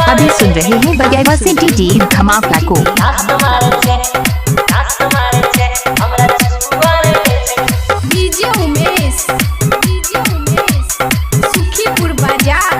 अभी सुन रहे हैं बगैर से डी धमाका को। डीजे उमेश सुखीपुर बाजार।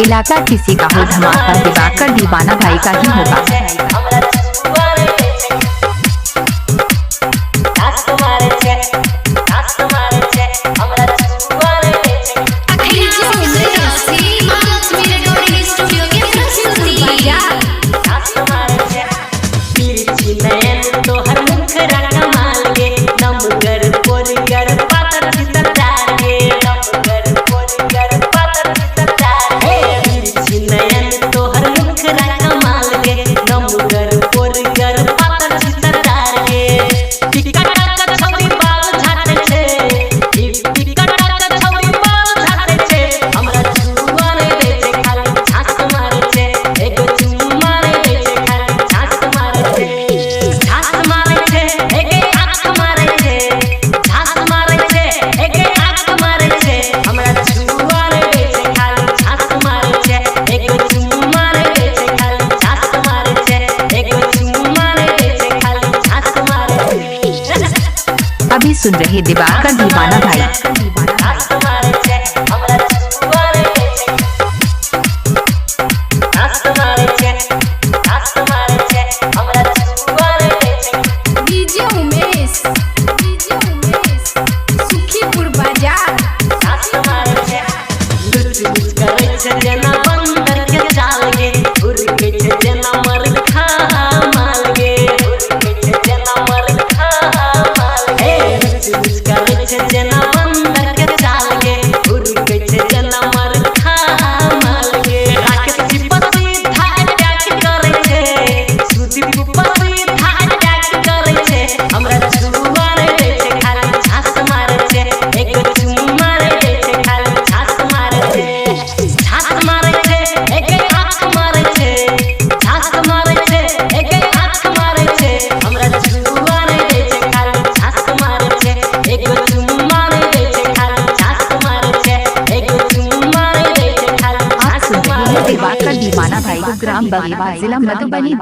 इलाका किसी का हो धमाका दिवाकर दीवाना भाई का ही होगा। अभी सुन रहे दिवाकर दीवाना भाई। डीजे उमेश सुखीपुर बाजार। दिवाकर दीवाना भाई, ग्राम बगीवा, जिला मधुबनी।